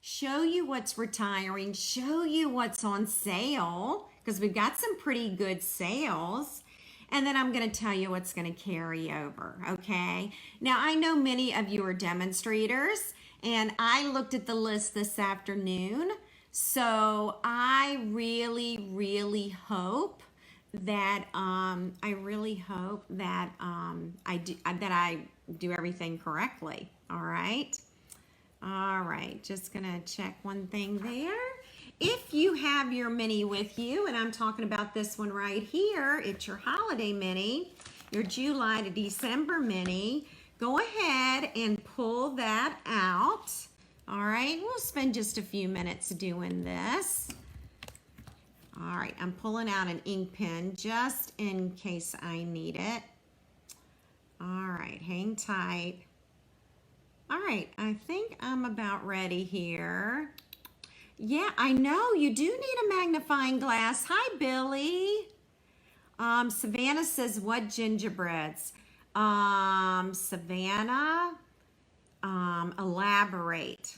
show you what's retiring, show you what's on sale, because we've got some pretty good sales. And then I'm going to tell you what's going to carry over, okay? Now, I know many of you are demonstrators, and I looked at the list this afternoon. So I really hope that I do everything correctly. All right, just gonna check one thing there. If you have your mini with you, and I'm talking about this one right here, it's your holiday mini, your July to December mini, go ahead and pull that out. All right, we'll spend just a few minutes doing this. All right, I'm pulling out an ink pen just in case I need it. All right, hang tight. All right, I think I'm about ready here. Yeah, I know you do need a magnifying glass. Hi, Billy. Savannah says, what gingerbreads? Savannah, elaborate.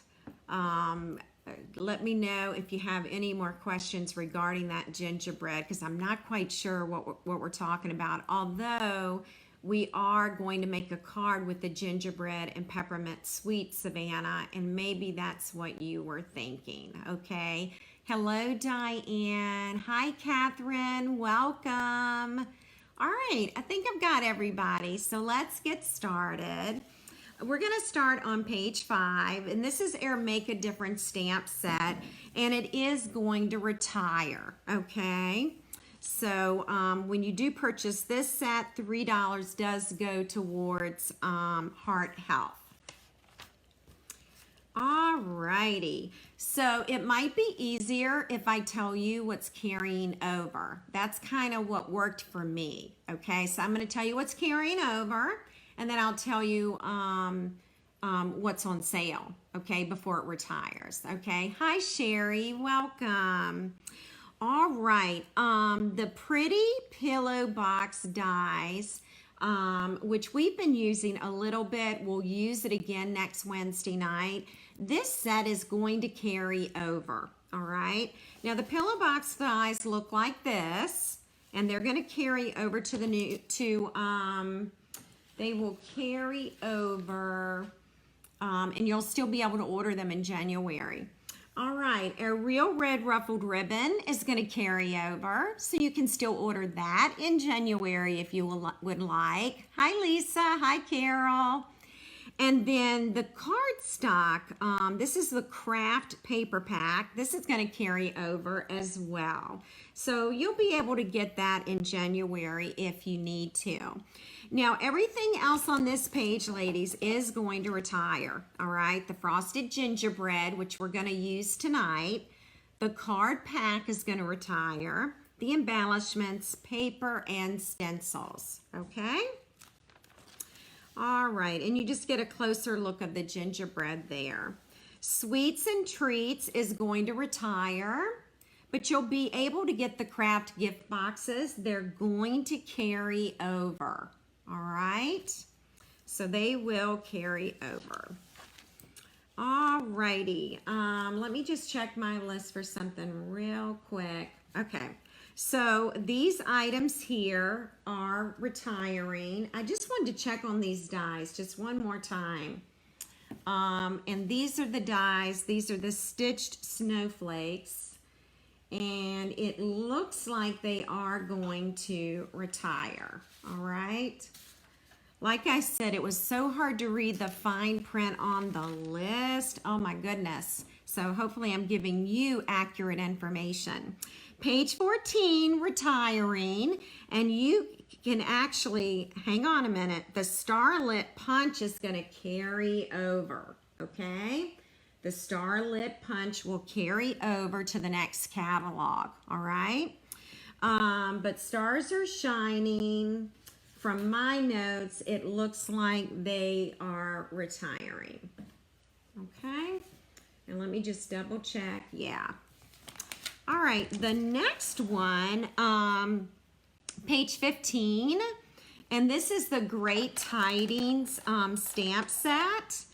Let me know if you have any more questions regarding that gingerbread, because I'm not quite sure what we're talking about. Although we are going to make a card with the gingerbread and peppermint sweet, Savannah, and maybe that's what you were thinking, okay? Hello, Diane. Hi, Catherine. Welcome. All right, I think I've got everybody, so let's get started. We're going to start on page 5, and this is our Make a Difference stamp set, and it is going to retire, okay? So when you do purchase this set, $3 does go towards heart health. All righty, so it might be easier if I tell you what's carrying over. That's kind of what worked for me, okay? So I'm going to tell you what's carrying over, and then I'll tell you what's on sale, okay, before it retires, okay? Hi, Sherry, welcome. All right, the Pretty Pillow Box dies, which we've been using a little bit. We'll use it again next Wednesday night. This set is going to carry over, all right? Now, the Pillow Box dies look like this, and they're going to carry over to the new, they will carry over, and you'll still be able to order them in January. All right, our Real Red Ruffled Ribbon is going to carry over, so you can still order that in January if you would like. Hi, Lisa. Hi, Carol. And then the cardstock, this is the craft paper pack. This is going to carry over as well. So you'll be able to get that in January if you need to. Now, everything else on this page, ladies, is going to retire, all right? The Frosted Gingerbread, which we're going to use tonight. The card pack is going to retire. The embellishments, paper, and stencils, okay? All right, and you just get a closer look of the gingerbread there. Sweets and Treats is going to retire, but you'll be able to get the craft gift boxes. They're going to carry over. All right, so they will carry over. All righty, let me just check my list for something real quick. Okay, so these items here are retiring. I just wanted to check on these dies just one more time. And these are the dies. These are the stitched snowflakes. And it looks like they are going to retire, all right? Like I said, it was so hard to read the fine print on the list. Oh my goodness. So hopefully I'm giving you accurate information. Page 14, retiring, and you can actually, hang on a minute, the Starlit Punch is gonna carry over, okay? The Starlit Punch will carry over to the next catalog, all right? But Stars Are Shining, from my notes, it looks like they are retiring, okay? And let me just double check, yeah. All right, the next one, page 15, and this is the Great Tidings stamp set.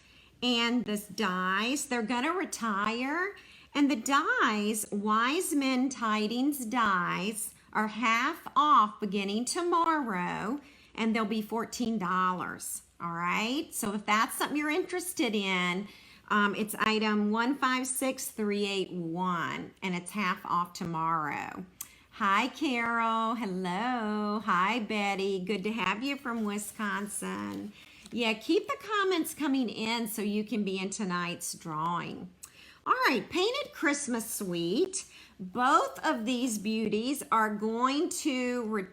And this dies, they're gonna retire. And the dies, Wise Men Tidings dies, are half off beginning tomorrow, and they'll be $14. All right, so if that's something you're interested in, it's item 156381, and it's half off tomorrow. Hi, Carol. Hello. Hi, Betty. Good to have you from Wisconsin. Yeah, keep the comments coming in so you can be in tonight's drawing. All right, Painted Christmas Suite. Both of these beauties are going to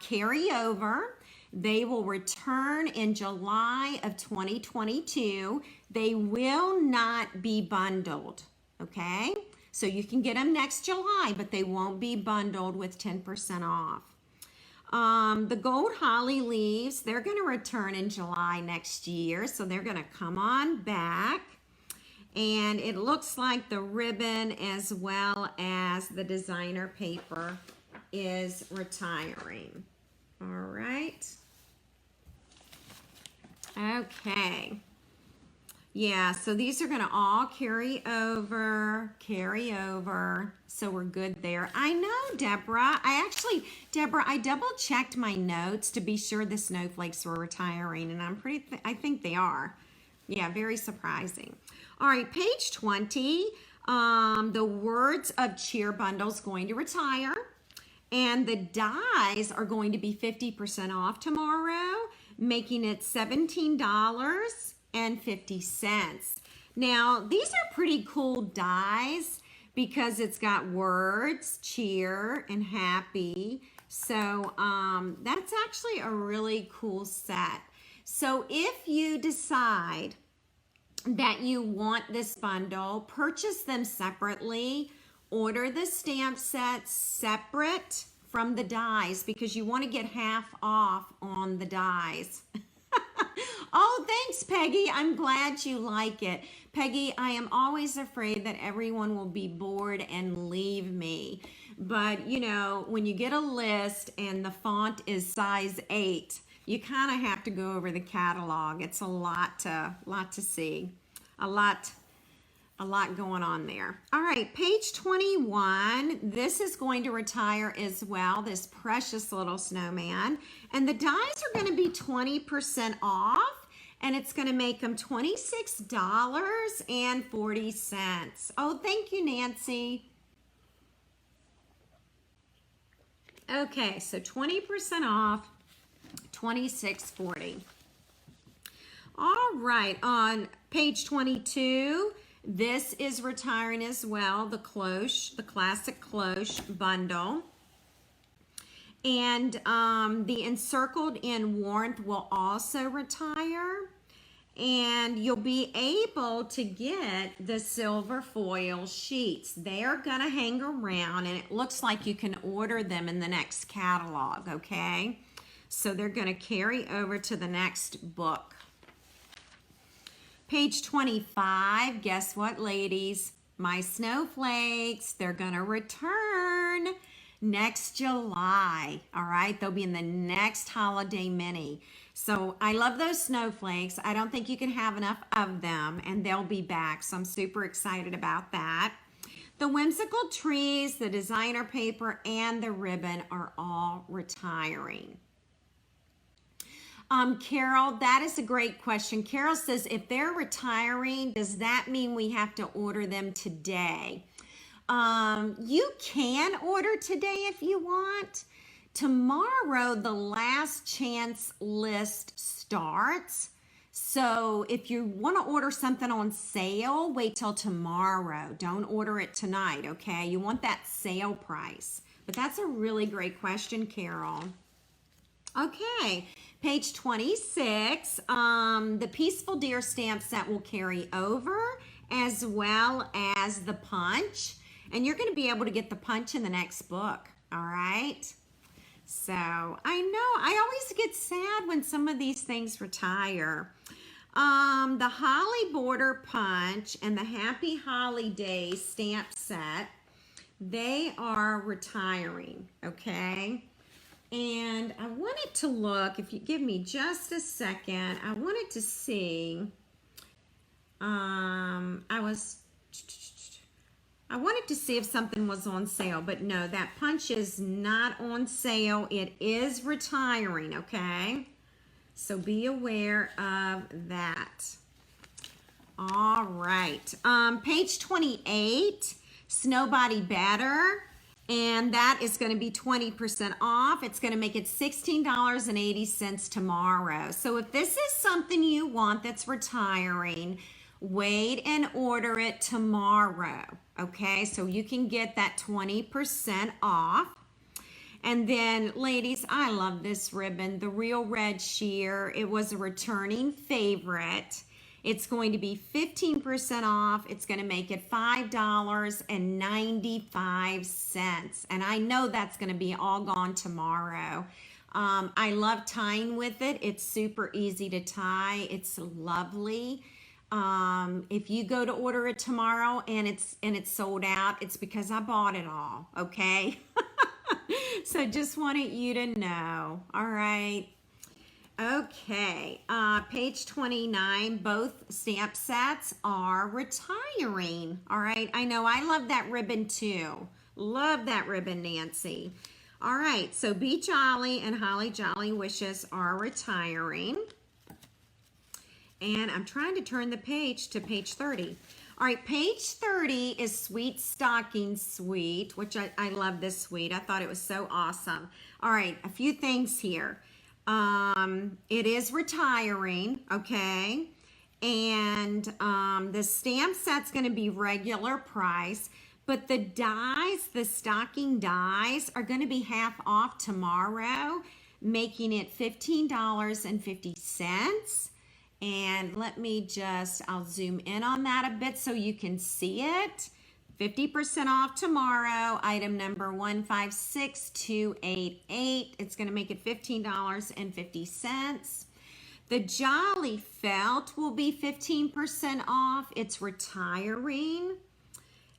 carry over. They will return in July of 2022. They will not be bundled, okay? So you can get them next July, but they won't be bundled with 10% off. The Gold Holly Leaves, they're going to return in July next year, so they're going to come on back. And it looks like the ribbon as well as the designer paper is retiring. All right. Okay. Yeah, so these are going to all carry over. So we're good there. I know, Deborah. Deborah, I double checked my notes to be sure the Snowflakes were retiring, and I think they are. Yeah, very surprising. All right, page 20. The Words of Cheer bundle is going to retire, and the dies are going to be 50% off tomorrow, making it $17.50. Now, these are pretty cool dies because it's got words, cheer, and happy. So that's actually a really cool set. So if you decide that you want this bundle, purchase them separately, order the stamp sets separate from the dies because you want to get half off on the dies. Oh, thanks, Peggy. I'm glad you like it. Peggy, I am always afraid that everyone will be bored and leave me. But, you know, when you get a list and the font is size 8, you kind of have to go over the catalog. It's a lot to see. A lot going on there. All right, page 21. This is going to retire as well, this precious little snowman. And the dies are going to be 20% off, and it's going to make them $26.40. Oh, thank you, Nancy. Okay, so 20% off, $26.40. All right, on page 22, this is retiring as well, the cloche, the classic cloche bundle. And the Encircled in Warmth will also retire. And you'll be able to get the silver foil sheets. They're gonna hang around, and it looks like you can order them in the next catalog, okay? So they're gonna carry over to the next book. Page 25, guess what, ladies? My Snowflakes, they're gonna return next July, all right? They'll be in the next holiday mini. So I love those Snowflakes. I don't think you can have enough of them, and they'll be back, so I'm super excited about that. The Whimsical Trees, the designer paper, and the ribbon are all retiring. Carol, that is a great question. Carol says, if they're retiring, does that mean we have to order them today? You can order today if you want. Tomorrow, the last chance list starts. So if you want to order something on sale, wait till tomorrow. Don't order it tonight, okay? You want that sale price. But that's a really great question, Carol. Okay, page 26, the Peaceful Deer stamp set will carry over, as well as the punch. And you're going to be able to get the punch in the next book, all right? So, I know, I always get sad when some of these things retire. The Holly Border Punch and the Happy Holiday stamp set, they are retiring, okay? And I wanted to look, if you give me just a second, I wanted to see I wanted to see if something was on sale, but no, that punch is not on sale. It is retiring, okay? So be aware of that. All right, page 28, Snow Body Batter, and that is going to be 20% off. It's going to make it $16.80 tomorrow. So if this is something you want that's retiring, wait and order it tomorrow, okay? So you can get that 20% off. And then, ladies, I love this ribbon, the Real Red Sheer. It was a returning favorite. It's going to be 15% off. It's going to make it $5.95. And I know that's going to be all gone tomorrow. I love tying with it. It's super easy to tie. It's lovely. If you go to order it tomorrow and it's sold out, it's because I bought it all, okay? So just wanted you to know. All right. Okay, page 29, both stamp sets are retiring. All right, I know I love that ribbon too. Love that ribbon, Nancy. All right, so Be Jolly and Holly Jolly Wishes are retiring. And I'm trying to turn the page to page 30. All right, page 30 is Sweet Stocking Suite, which I love this suite. I thought it was so awesome. All right, a few things here. It is retiring, okay? And the stamp set's going to be regular price, but the dies, the stocking dies, are going to be half off tomorrow, making it $15.50. And let me just, I'll zoom in on that a bit so you can see it. 50% off tomorrow, item number 156288. It's going to make it $15.50. The Jolly Felt will be 15% off. It's retiring.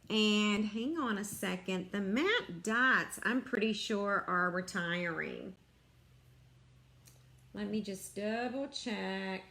And hang on a second, the matte dots, I'm pretty sure are retiring. Let me just double check.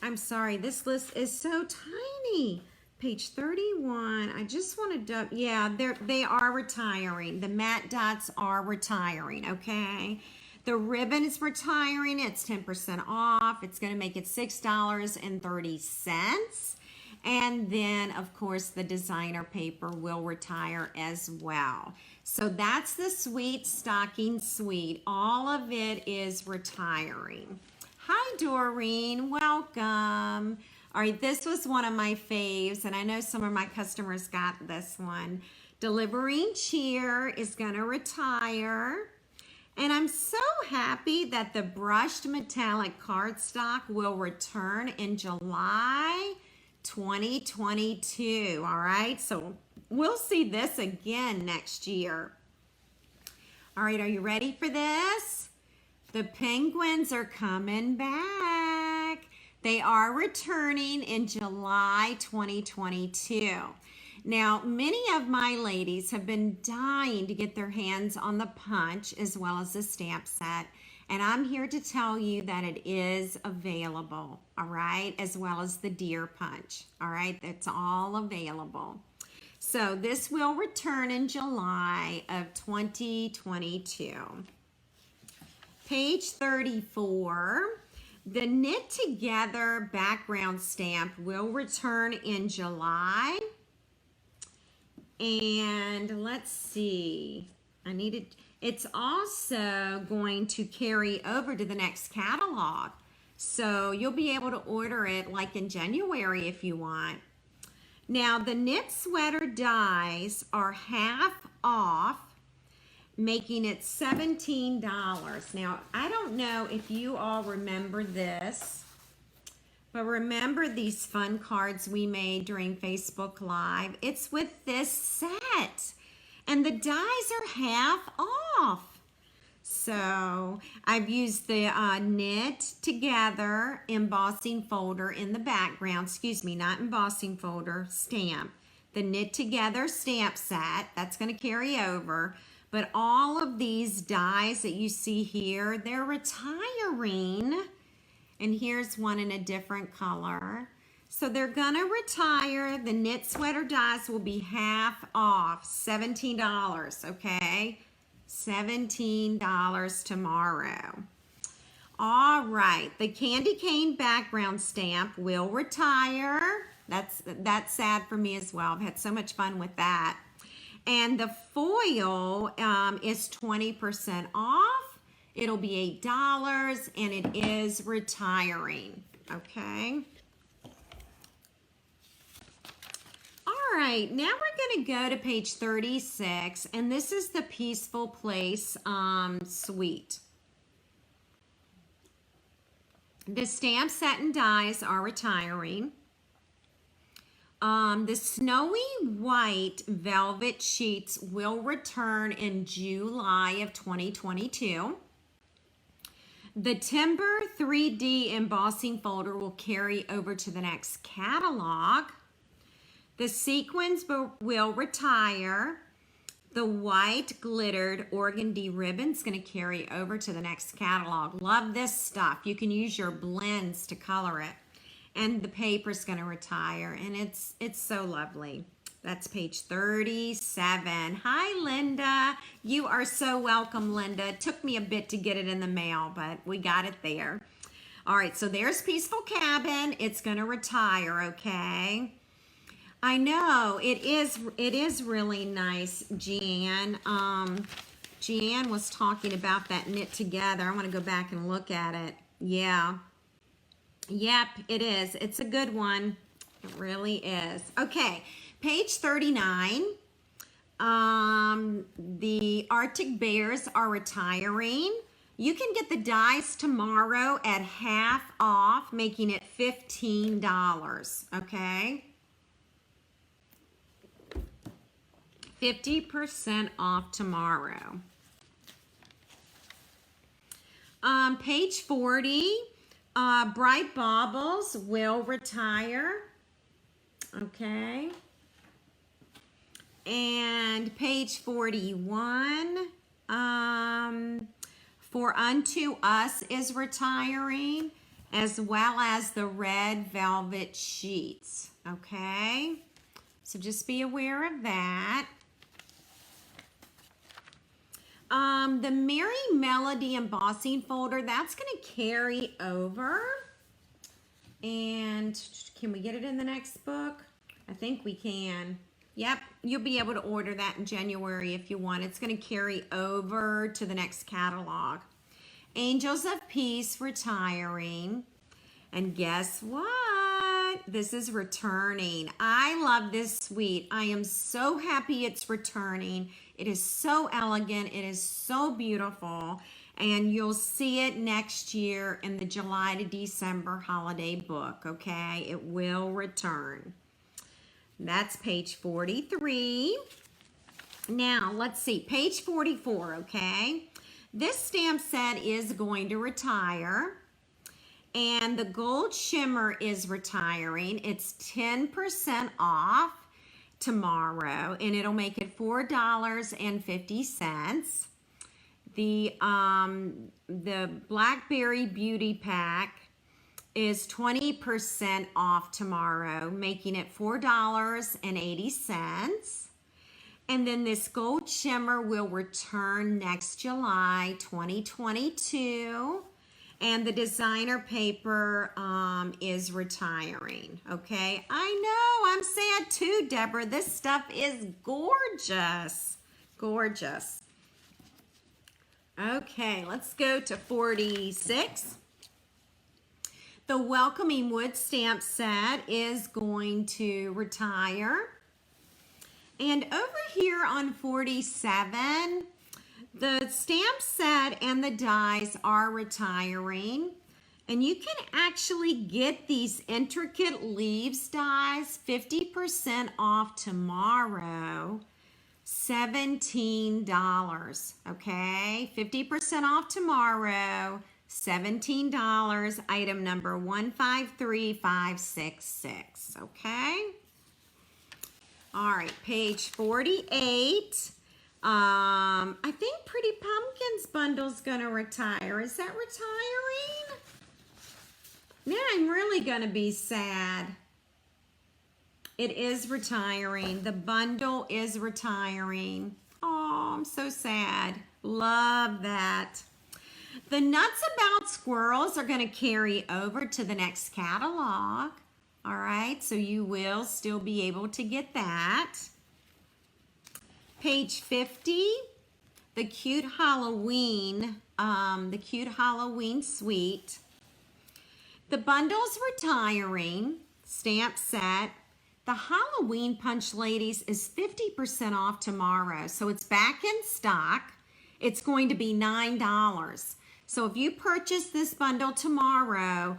I'm sorry, this list is so tiny. Page 31, I just want to, yeah, they are retiring. The matte dots are retiring, okay? The ribbon is retiring, it's 10% off. It's gonna make it $6.30. And then, of course, the designer paper will retire as well. So that's the Sweet Stocking Suite. All of it is retiring. Hi, Doreen. Welcome. All right, this was one of my faves, and I know some of my customers got this one. Delivering Cheer is going to retire. And I'm so happy that the brushed metallic cardstock will return in July 2022. All right, so we'll see this again next year. All right, are you ready for this? The penguins are coming back. They are returning in July 2022. Now, many of my ladies have been dying to get their hands on the punch as well as the stamp set. And I'm here to tell you that it is available, all right, as well as the deer punch, all right? That's all available. So this will return in July of 2022. Page 34, the Knit Together background stamp will return in July. And let's see, it's also going to carry over to the next catalog. So you'll be able to order it like in January if you want. Now the knit sweater dies are half off, making it $17. Now, I don't know if you all remember this, but remember these fun cards we made during Facebook Live? It's with this set, and the dies are half off. So I've used the Knit Together embossing folder in the background, excuse me, not embossing folder, stamp. The Knit Together stamp set, that's going to carry over. But all of these dies that you see here, they're retiring. And here's one in a different color. So they're gonna retire. The knit sweater dies will be half off, $17, okay? $17 tomorrow. All right, the candy cane background stamp will retire. That's sad for me as well. I've had so much fun with that. And the foil is 20% off. It'll be $8 and it is retiring, okay? All right, now we're gonna go to page 36 and this is the Peaceful Place suite. The stamp set and dies are retiring. The snowy white velvet sheets will return in July of 2022. The Timber 3D embossing folder will carry over to the next catalog. The sequins will retire. The white glittered organdy ribbon's going to carry over to the next catalog. Love this stuff. You can use your blends to color it. And the paper's going to retire, and it's so lovely. That's page 37. Hi, Linda. You are so welcome, Linda. It took me a bit to get it in the mail, but we got it there. All right, so there's Peaceful Cabin. It's going to retire, okay? I know, it is really nice, Jan. Jan was talking about that knit together. I want to go back and look at it. Yeah. Yep, it is. It's a good one. It really is. Okay, page 39. The Arctic Bears are retiring. You can get the dies tomorrow at half off, making it $15, okay? 50% off tomorrow. Page 40, Bright Baubles will retire. Okay. And page 41, For Unto Us is retiring, as well as the red velvet sheets. Okay. So just be aware of that. The Merry Melody embossing folder, that's going to carry over. And can we get it in the next book? I think we can. Yep, you'll be able to order that in January if you want. It's going to carry over to the next catalog. Angels of Peace retiring. And guess what? This is returning. I love this suite. I am so happy it's returning. It is so elegant. It is so beautiful. And you'll see it next year in the July to December holiday book, okay? It will return. That's page 43. Now, let's see, page 44, okay? This stamp set is going to retire. And the gold shimmer is retiring. It's 10% off tomorrow, and it'll make it $4.50. The Blackberry Beauty Pack is 20% off tomorrow, making it $4.80. And then this gold shimmer will return next July 2022. And the designer paper is retiring, okay? I know, I'm sad too, Deborah. This stuff is gorgeous, gorgeous. Okay, let's go to 46. The Welcoming Wood stamp set is going to retire. And over here on 47, the stamp set and the dies are retiring, and you can actually get these intricate leaves dies 50% off tomorrow, $17, okay? 50% off tomorrow, $17, item number 153566, okay? All right, page 48. I think Pretty Pumpkins bundle's gonna retire. Is that retiring? Now I'm really going to be sad. It is retiring. The bundle is retiring. Oh, I'm so sad. Love that. The Nuts About Squirrels are going to carry over to the next catalog. All right, so you will still be able to get that. Page 50, the cute Halloween suite. The bundle's retiring. Stamp set. The Halloween Punch Ladies is 50% off tomorrow, so it's back in stock. It's going to be $9. So if you purchase this bundle tomorrow,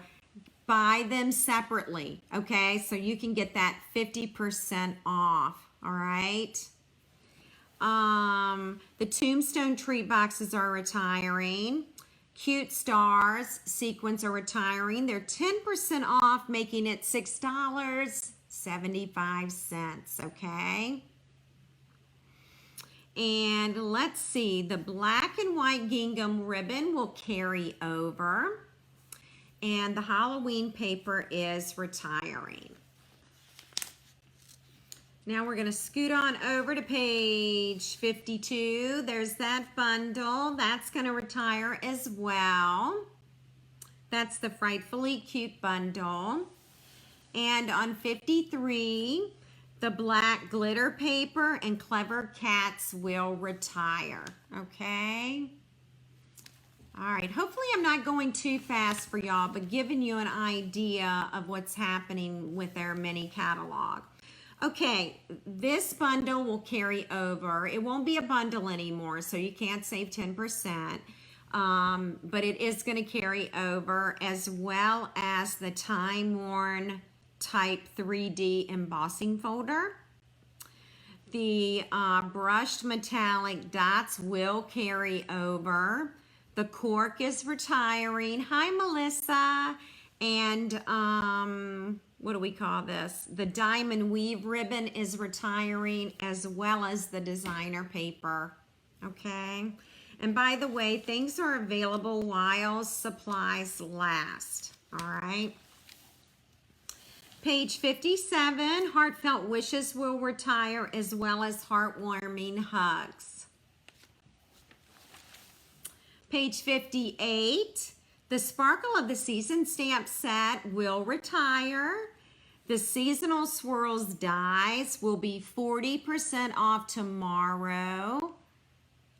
buy them separately, okay? So you can get that 50% off, all right? The Tombstone treat boxes are retiring. Cute Stars sequins are retiring. They're 10% off, making it $6.75, okay? And let's see, the black and white gingham ribbon will carry over. And the Halloween paper is retiring. Now we're going to scoot on over to page 52. There's that bundle. That's going to retire as well. That's the Frightfully Cute bundle. And on 53, the black glitter paper and Clever Cats will retire. Okay? All right. Hopefully I'm not going too fast for y'all, but giving you an idea of what's happening with their mini catalog. Okay, this bundle will carry over. It won't be a bundle anymore, so you can't save 10%. But it is going to carry over, as well as the time-worn type 3D embossing folder. The brushed metallic dots will carry over. The cork is retiring. Hi, Melissa. And what do we call this? The diamond weave ribbon is retiring, as well as the designer paper. Okay. And by the way, things are available while supplies last. All right. Page 57, Heartfelt Wishes will retire, as well as Heartwarming Hugs. Page 58, the Sparkle of the Season stamp set will retire. The Seasonal Swirls dies will be 40% off tomorrow,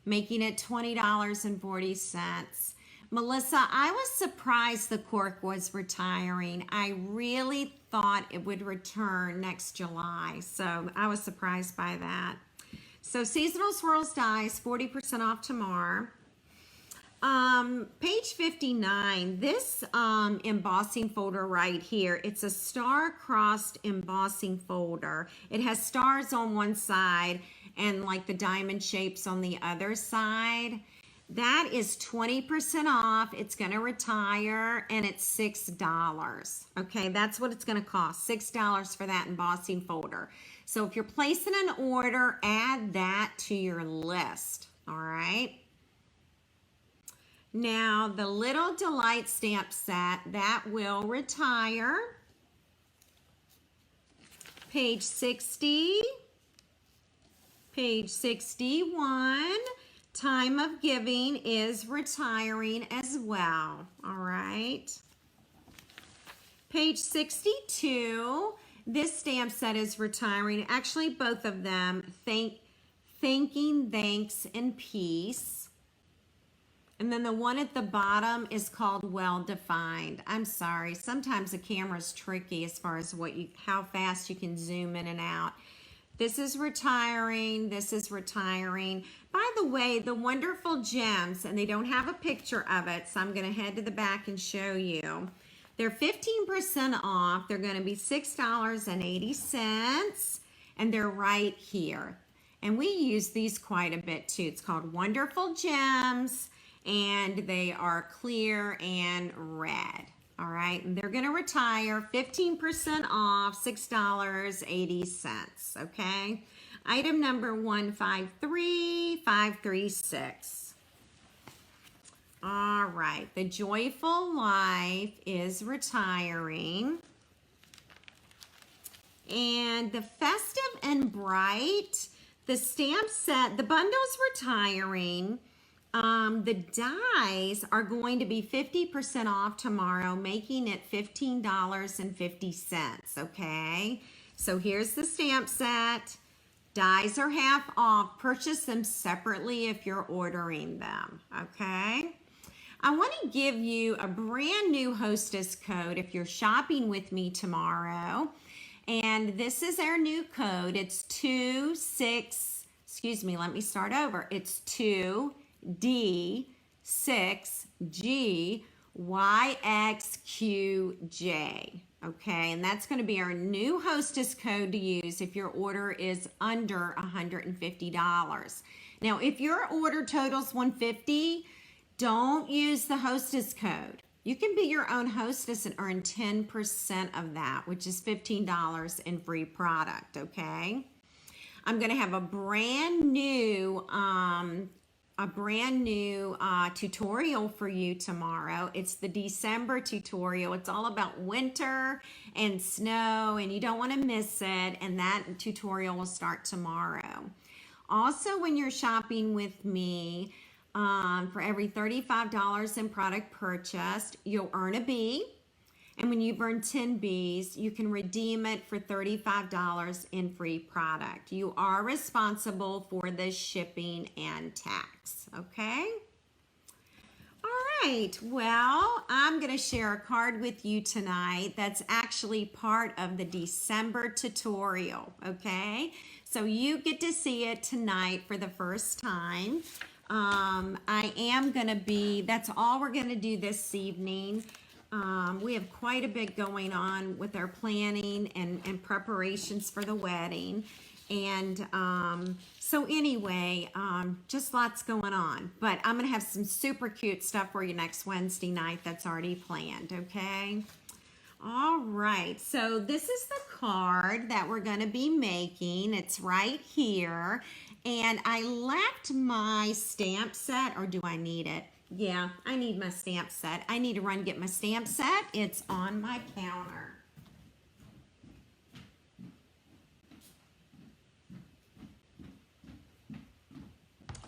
making it $20.40. Melissa, I was surprised the cork was retiring. I really thought it would return next July, so I was surprised by that. So Seasonal Swirls dies, 40% off tomorrow. Page 59, this embossing folder right here, it's a star-crossed embossing folder. It has stars on one side and like the diamond shapes on the other side. That is 20% off. It's going to retire, and it's $6. Okay, that's what it's going to cost, $6 for that embossing folder. So if you're placing an order, add that to your list. All right. Now, the Little Delight stamp set, that will retire. Page 60, page 61, Time of Giving is retiring as well. All right. Page 62, this stamp set is retiring. Actually, both of them, Thanking, Thanks, and Peace. And then the one at the bottom is called Well Defined. I'm sorry, sometimes the camera's tricky as far as how fast you can zoom in and out. This is retiring, this is retiring. By the way, the Wonderful Gems, and they don't have a picture of it, so I'm gonna head to the back and show you. They're 15% off. They're gonna be $6.80, and they're right here. And we use these quite a bit too. It's called Wonderful Gems, and they are clear and red. All right, and they're going to retire, 15% off, $6.80. Okay, item number 153536. All right, the Joyful Life is retiring. And the Festive and Bright, the stamp set, the bundle's retiring. The dies are going to be 50% off tomorrow, making it $15.50, okay? So here's the stamp set. Dies are half off. Purchase them separately if you're ordering them, okay? I want to give you a brand new hostess code if you're shopping with me tomorrow. And this is our new code. It's 2D6GYXJ. Okay, and that's going to be our new hostess code to use if your order is under $150. Now, if your order totals $150, don't use the hostess code. You can be your own hostess and earn 10% of that, which is $15 in free product, okay? I'm going to have a brand new tutorial for you tomorrow. It's the December tutorial. It's all about winter and snow, and you don't want to miss it, and that tutorial will start tomorrow. Also, when you're shopping with me, for every $35 in product purchased, you'll earn a bee. And when you've earned 10 bees, you can redeem it for $35 in free product. You are responsible for the shipping and tax, okay? All right, well, I'm gonna share a card with you tonight that's actually part of the December tutorial, okay? So you get to see it tonight for the first time. That's all we're gonna do this evening. We have quite a bit going on with our planning and preparations for the wedding. And so anyway, just lots going on. But I'm gonna have some super cute stuff for you next Wednesday night that's already planned, okay? All right, so this is the card that we're gonna be making. It's right here. And I left my stamp set, or do I need it? Yeah, I need my stamp set. I need to run and get my stamp set. It's on my counter.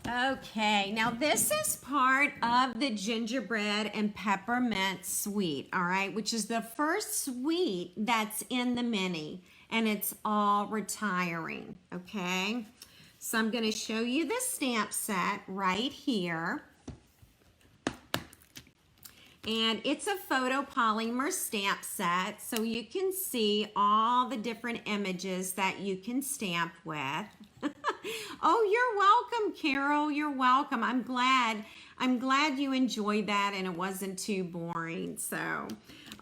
Okay, now this is part of the gingerbread and peppermint suite, all right, which is the first suite that's in the mini, and it's all retiring, okay? So I'm going to show you the stamp set right here. And it's a photopolymer stamp set, so you can see all the different images that you can stamp with. Oh, you're welcome, Carol. You're welcome. I'm glad you enjoyed that and it wasn't too boring. So,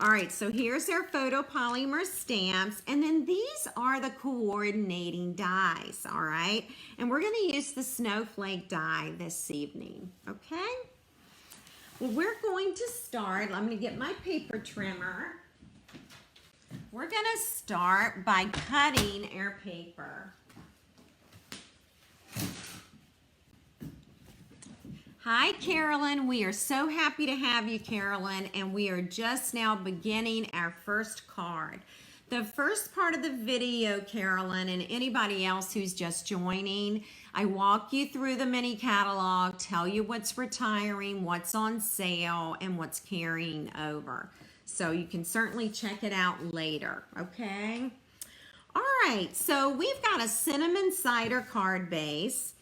all right, so here's our photopolymer stamps, and then these are the coordinating dies, all right? And we're going to use the snowflake die this evening, okay? Well, we're going to start. I'm going to get my paper trimmer. We're going to start by cutting our paper. Hi, Carolyn. We are so happy to have you, Carolyn, and we are just now beginning our first card. The first part of the video, Carolyn, and anybody else who's just joining, I walk you through the mini catalog, tell you what's retiring, what's on sale, and what's carrying over. So you can certainly check it out later, okay? All right, so we've got a cinnamon cider card base,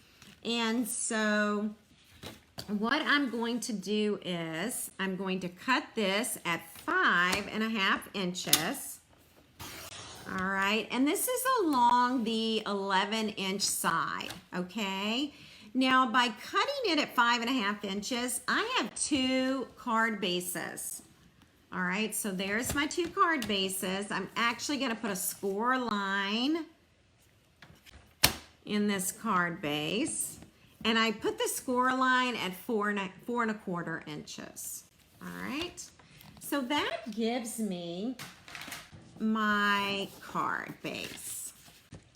and so what I'm going to do is I'm going to cut this at 5.5 inches. All right, and this is along the 11-inch side, okay? Now, by cutting it at 5.5 inches, I have 2 card bases. All right, so there's my 2 card bases. I'm actually gonna put a score line in this card base. And I put the score line at 4.25 inches. All right, so that gives me my card base.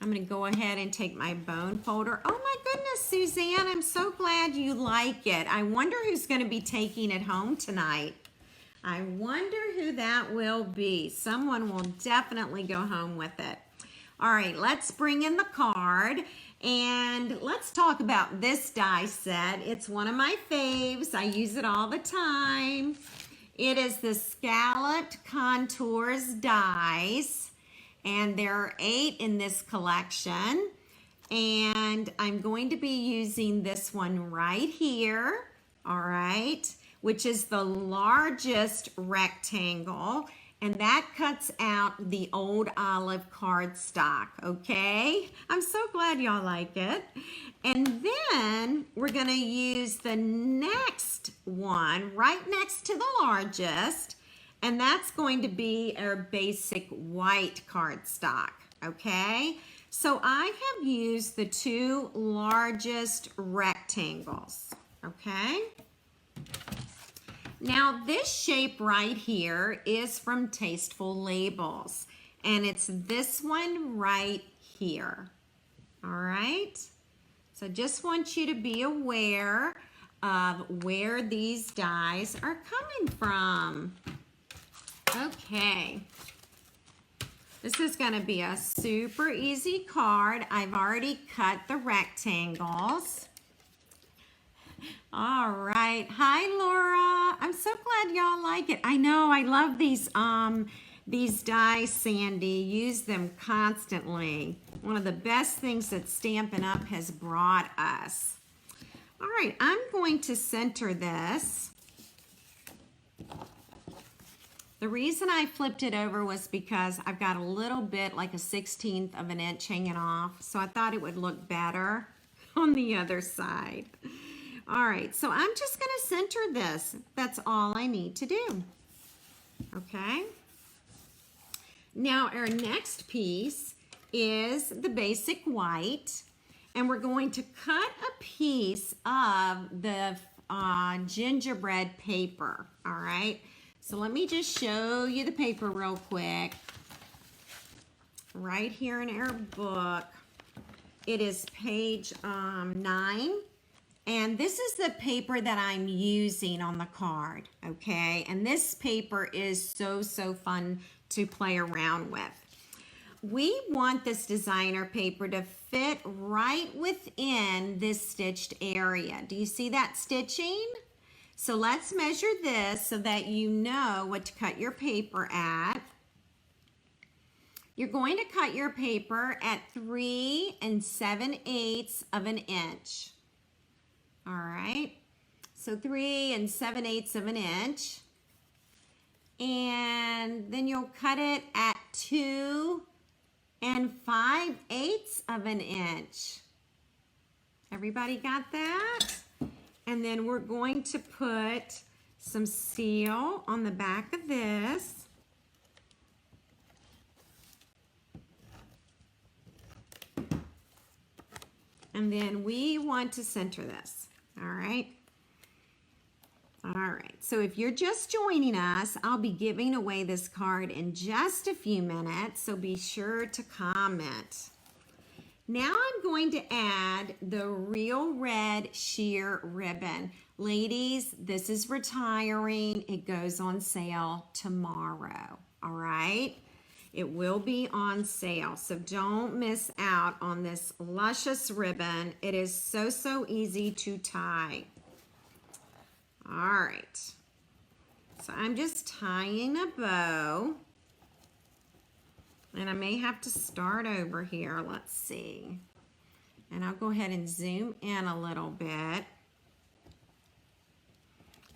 I'm gonna go ahead and take my bone folder. Oh my goodness, Suzanne, I'm so glad you like it. I wonder who's going to be taking it home tonight. I wonder who that will be. Someone will definitely go home with it. All right, let's bring in the card and let's talk about this die set. It's one of my faves. I use it all the time. It is the Scalloped Contours dies, and there are 8 in this collection. And I'm going to be using this one right here, all right, which is the largest rectangle, and that cuts out the old olive cardstock, okay? I'm so glad y'all like it. And then we're gonna use the next one right next to the largest, and that's going to be our basic white cardstock, okay? So I have used the 2 largest rectangles, okay? Now this shape right here is from Tasteful Labels, and it's this one right here, all right? So just want you to be aware of where these dies are coming from. Okay. This is going to be a super easy card. I've already cut the rectangles. All right. Hi, Laura. I'm so glad y'all like it. I know. I love these dies, Sandy. Use them constantly. One of the best things that Stampin' Up! Has brought us. All right. I'm going to center this. The reason I flipped it over was because I've got a little bit like a 1/16 of an inch hanging off, so I thought it would look better on the other side. All right, so I'm just going to center this. That's all I need to do. Okay. Now our next piece is the basic white, and we're going to cut a piece of the gingerbread paper, all right? So let me just show you the paper real quick. Right here in our book, it is page 9. And this is the paper that I'm using on the card, okay? And this paper is so fun to play around with. We want this designer paper to fit right within this stitched area. Do you see that stitching? So let's measure this so that you know what to cut your paper at. You're going to cut your paper at 3 7/8 of an inch. All right, so 3 7/8 of an inch. And then you'll cut it at 2 5/8 of an inch. Everybody got that? And then we're going to put some seal on the back of this. And then we want to center this, all right? All right, so if you're just joining us, I'll be giving away this card in just a few minutes, so be sure to comment. Now I'm going to add the Real Red sheer ribbon. Ladies, this is retiring. It goes on sale tomorrow, all right? It will be on sale, so don't miss out on this luscious ribbon. It is so easy to tie. All right, so I'm just tying a bow. And I may have to start over here. Let's see. And I'll go ahead and zoom in a little bit.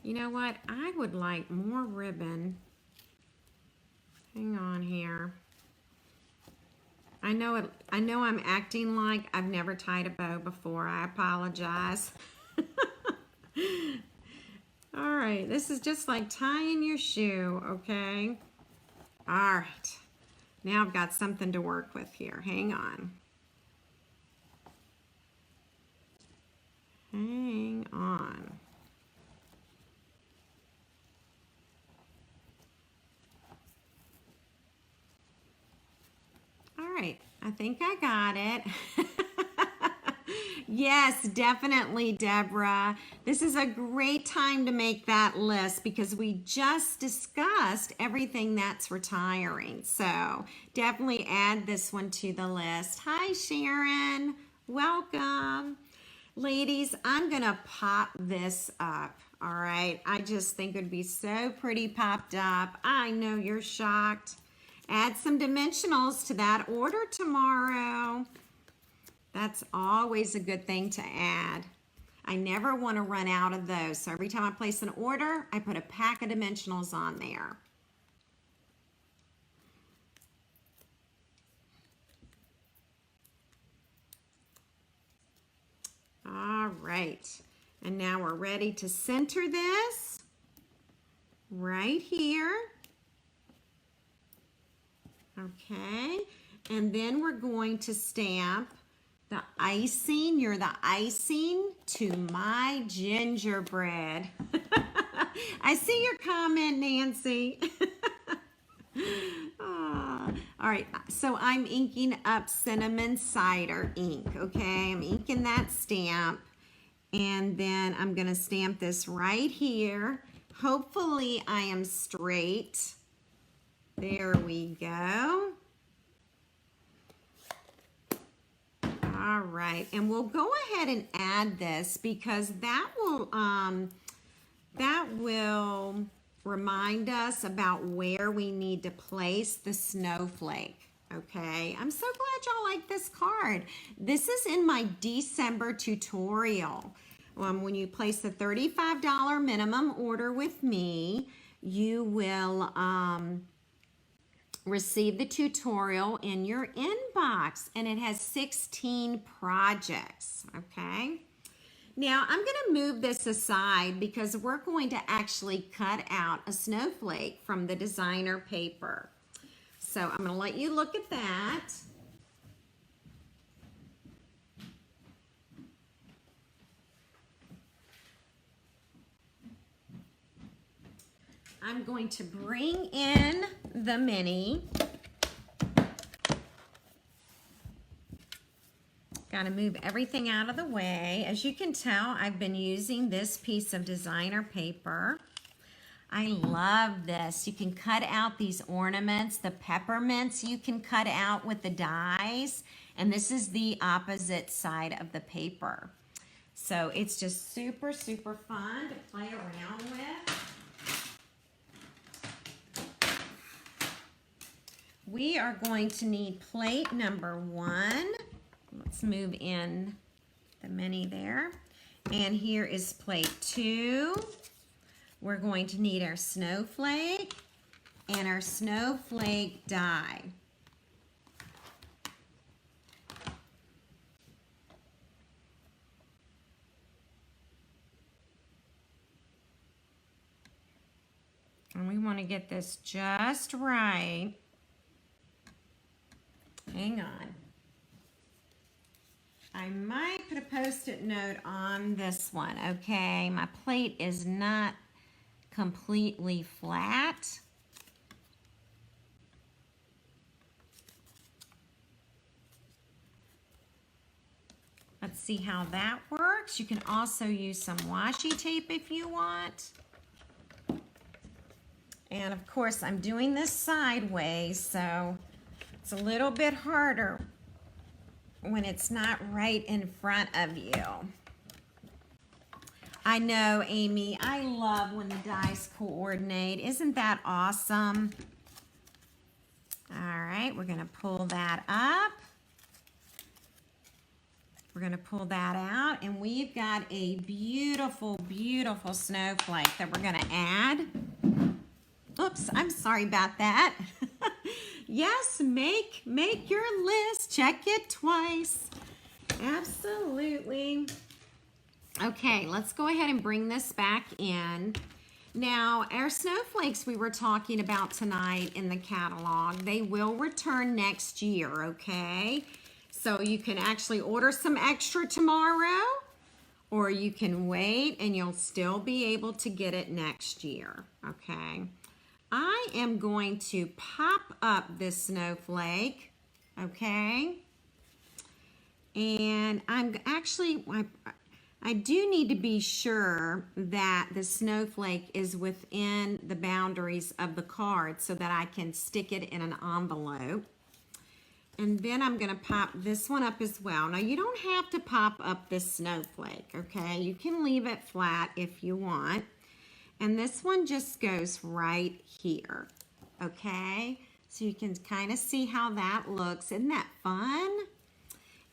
You know what? I would like more ribbon. Hang on here. I know I'm acting like I've never tied a bow before. I apologize. All right, this is just like tying your shoe, okay? All right. Now I've got something to work with here. Hang on. Hang on. All right, I think I got it. Yes, definitely, Deborah. This is a great time to make that list because we just discussed everything that's retiring. So definitely add this one to the list. Hi, Sharon. Welcome. Ladies, I'm going to pop this up. All right. I just think it would be so pretty popped up. I know you're shocked. Add some dimensionals to that order tomorrow. That's always a good thing to add. I never want to run out of those. So every time I place an order, I put a pack of dimensionals on there. All right. And now we're ready to center this right here. Okay. And then we're going to stamp the icing. You're the icing to my gingerbread. I see your comment, Nancy. Oh, all right, so I'm inking up cinnamon cider ink, okay? I'm inking that stamp, and then I'm gonna stamp this right here. Hopefully I am straight. There we go. All right, and we'll go ahead and add this because that will remind us about where we need to place the snowflake. Okay, I'm so glad y'all like this card. This is in my December tutorial. When you place the $35 minimum order with me, you will receive the tutorial in your inbox, and it has 16 projects. Okay, now I'm going to move this aside because we're going to actually cut out a snowflake from the designer paper. So I'm going to let you look at that. I'm going to bring in the mini. Got to move everything out of the way. As you can tell, I've been using this piece of designer paper. I love this. You can cut out these ornaments. The peppermints you can cut out with the dies. And this is the opposite side of the paper. So it's just super, super fun to play around with. We are going to need plate number 1. Let's move in the mini there. And here is plate 2. We're going to need our snowflake and our snowflake die. And we want to get this just right. Hang on. I might put a Post-it note on this one, okay? My plate is not completely flat. Let's see how that works. You can also use some washi tape if you want. And of course, I'm doing this sideways, so it's a little bit harder when it's not right in front of you. I know, Amy, I love when the dies coordinate. Isn't that awesome? All right, we're gonna pull that up. We're gonna pull that out, and we've got a beautiful, beautiful snowflake that we're gonna add. Oops, I'm sorry about that. Yes, make your list. Check it twice. Absolutely. Okay, let's go ahead and bring this back in. Now, our snowflakes we were talking about tonight in the catalog, they will return next year, okay? So you can actually order some extra tomorrow, or you can wait and you'll still be able to get it next year, okay? I am going to pop up this snowflake, okay? And I do need to be sure that the snowflake is within the boundaries of the card so that I can stick it in an envelope. And then I'm going to pop this one up as well. Now, you don't have to pop up this snowflake, okay? You can leave it flat if you want. And this one just goes right here, okay? So you can kind of see how that looks. Isn't that fun?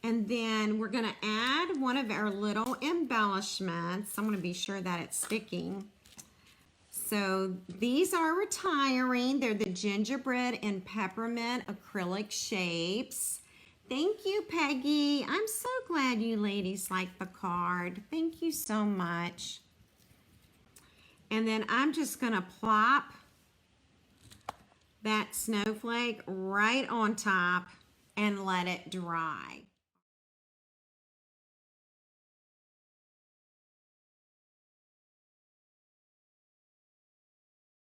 And then we're going to add one of our little embellishments. I'm going to be sure that it's sticking. So these are retiring. They're the gingerbread and peppermint acrylic shapes. Thank you, Peggy. I'm so glad you ladies like the card. Thank you so much. And then I'm just going to plop that snowflake right on top and let it dry.